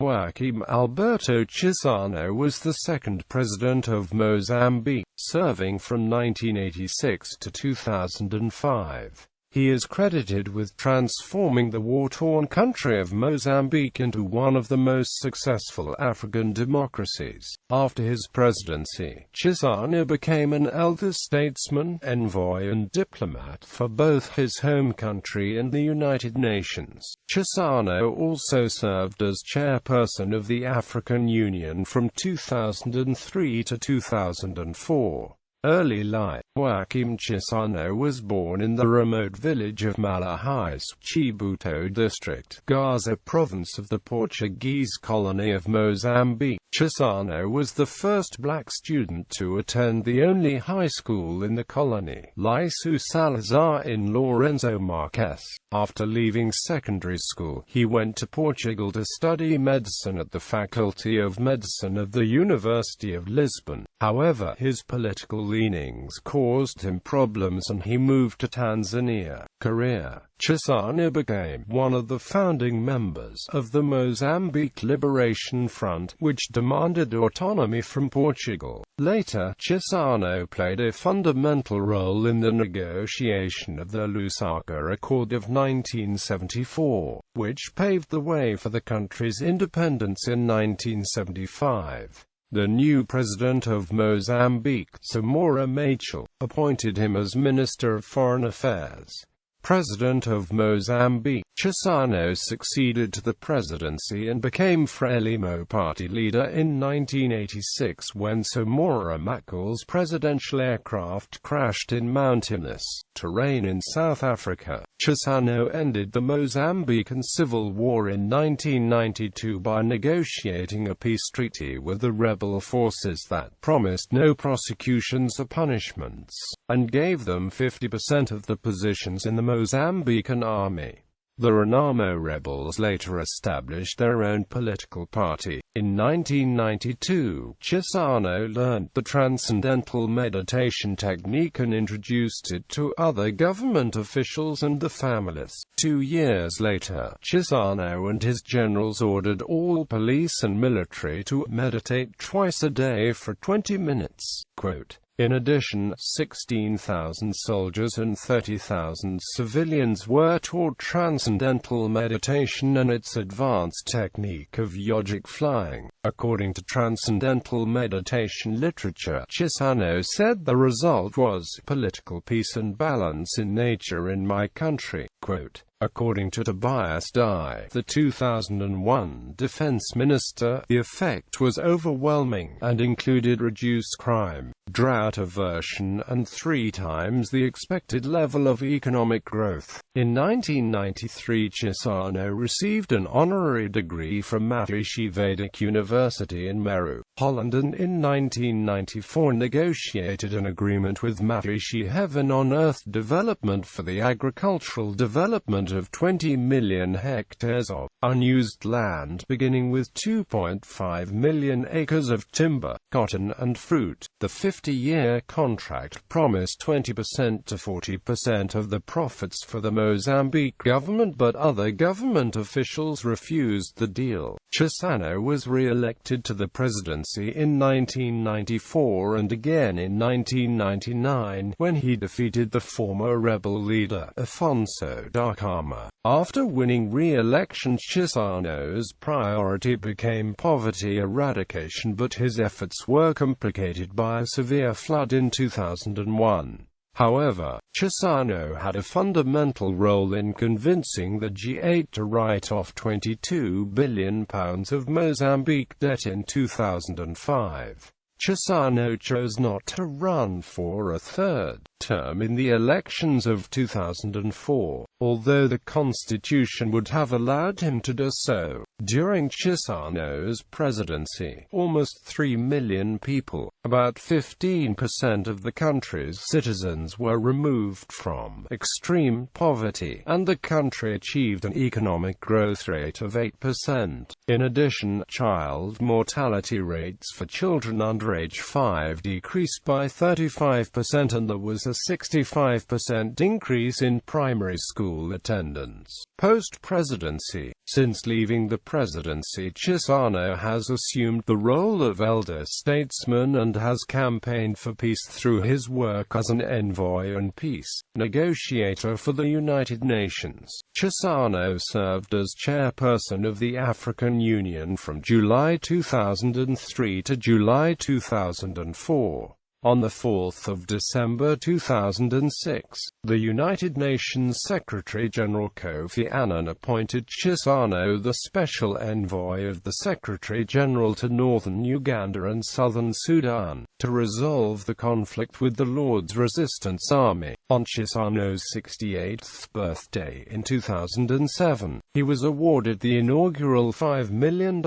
Joaquim Alberto Chissano was the second president of Mozambique, serving from 1986 to 2005. He is credited with transforming the war-torn country of Mozambique into one of the most successful African democracies. After his presidency, Chissano became an elder statesman, envoy and diplomat for both his home country and the United Nations. Chissano also served as chairperson of the African Union from 2003 to 2004. Early life. Joaquim Chissano was born in the remote village of Malahais, Chibuto district, Gaza province of the Portuguese colony of Mozambique. Chissano was the first black student to attend the only high school in the colony, Liceu Salazar in Lourenço Marques. After leaving secondary school, he went to Portugal to study medicine at the Faculty of Medicine of the University of Lisbon. However, his political leanings caused him problems and he moved to Tanzania. Career. Chissano became one of the founding members of the Mozambique Liberation Front, which demanded autonomy from Portugal. Later, Chissano played a fundamental role in the negotiation of the Lusaka Accord of 1974, which paved the way for the country's independence in 1975. The new president of Mozambique, Samora Machel, appointed him as Minister of Foreign Affairs. President of Mozambique, Chissano succeeded to the presidency and became Frelimo party leader in 1986 when Samora Machel's presidential aircraft crashed in mountainous terrain in South Africa. Chissano ended the Mozambican Civil War in 1992 by negotiating a peace treaty with the rebel forces that promised no prosecutions or punishments, and gave them 50% of the positions in the Mozambican army. The Renamo rebels later established their own political party. In 1992, Chissano learned the transcendental meditation technique and introduced it to other government officials and the families. 2 years later, Chissano and his generals ordered all police and military to meditate twice a day for 20 minutes. Quote, in addition, 16,000 soldiers and 30,000 civilians were taught transcendental meditation and its advanced technique of yogic flying. According to transcendental meditation literature, Chissano said the result was political peace and balance in nature in my country. Quote, according to Tobias Dye, the 2001 defense minister, the effect was overwhelming and included reduced crime, drought aversion and 3 times the expected level of economic growth. In 1993, Chissano received an honorary degree from Maharishi Vedic University in Meru, Holland, and in 1994 negotiated an agreement with Maharishi Heaven on Earth Development for the agricultural development of 20 million hectares of unused land, beginning with 2.5 million acres of timber, cotton and fruit. The 50-year contract promised 20% to 40% of the profits for the Mozambique government, but other government officials refused the deal. Chissano was re-elected to the presidency in 1994 and again in 1999, when he defeated the former rebel leader, Afonso Dhlakama. After winning re-election, Chissano's priority became poverty eradication, but his efforts were complicated by a severe flood in 2001. However, Chissano had a fundamental role in convincing the G8 to write off £22 billion of Mozambique debt in 2005. Chissano chose not to run for a third term in the elections of 2004, although the constitution would have allowed him to do so. During Chissano's presidency, almost 3 million people, about 15% of the country's citizens, were removed from extreme poverty, and the country achieved an economic growth rate of 8%. In addition, child mortality rates for children under age 5 decreased by 35%, and there was a 65% increase in primary school school attendance. Post-presidency. Since leaving the presidency, Chissano has assumed the role of elder statesman and has campaigned for peace through his work as an envoy and peace negotiator for the United Nations. Chissano served as chairperson of the African Union from July 2003 to July 2004. On the 4th of December 2006, the United Nations Secretary-General Kofi Annan appointed Chissano the special envoy of the Secretary-General to northern Uganda and southern Sudan, to resolve the conflict with the Lord's Resistance Army. On Chissano's 68th birthday in 2007, he was awarded the inaugural $5 million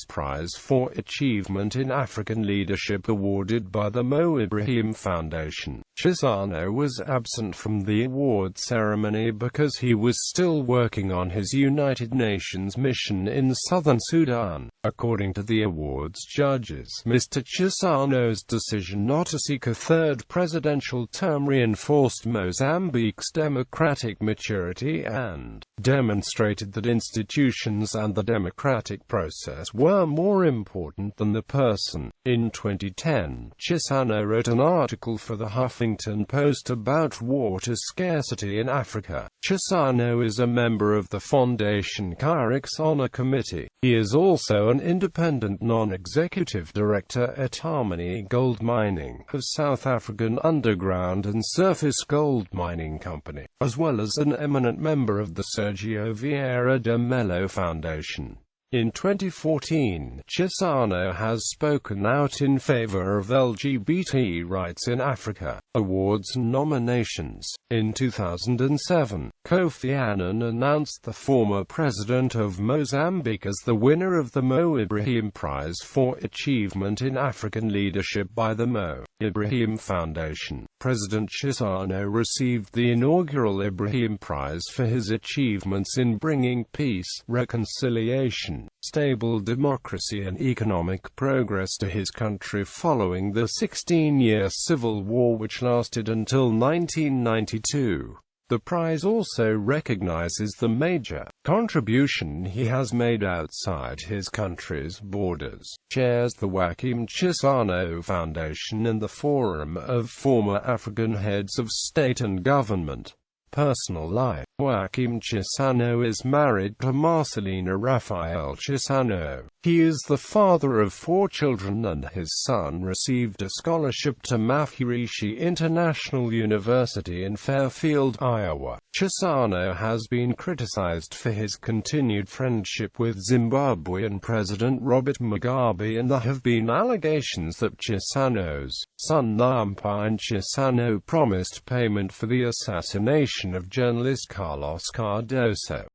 Prize for Achievement in African Leadership awarded by the Mo Ibrahim Foundation. Chissano was absent from the award ceremony because he was still working on his United Nations mission in southern Sudan. According to the awards judges, Mr. Chissano's decision not to seek a third presidential term reinforced Mozambique's democratic maturity and demonstrated that institutions and the democratic process were more important than the person. In 2010, Chissano wrote an article for the Huffington Post about water scarcity in Africa. Chissano is a member of the Foundation Kyrix Honor Committee. He is also an independent non-executive director at Harmony Gold Mining, a South African underground and surface gold mining company, as well as an eminent member of the Sergio Vieira de Mello Foundation. In 2014, Chissano has spoken out in favor of LGBT rights in Africa. Awards and nominations. In 2007, Kofi Annan announced the former president of Mozambique as the winner of the Mo Ibrahim Prize for Achievement in African Leadership by the Mo Ibrahim Foundation. President Chissano received the inaugural Ibrahim Prize for his achievements in bringing peace, reconciliation, stable democracy and economic progress to his country following the 16-year civil war which lasted until 1992. The prize also recognizes the major contribution he has made outside his country's borders. Chairs the Joaquim Chissano Foundation and the Forum of Former African Heads of State and Government. Personal life. Joaquim Chissano is married to Marcelina Rafael Chissano. He is the father of 4 children and his son received a scholarship to Maharishi International University in Fairfield, Iowa. Chissano has been criticized for his continued friendship with Zimbabwean President Robert Mugabe, and there have been allegations that Chissano's son Nampine Chissano promised payment for the assassination of journalist Carlos Cardoso.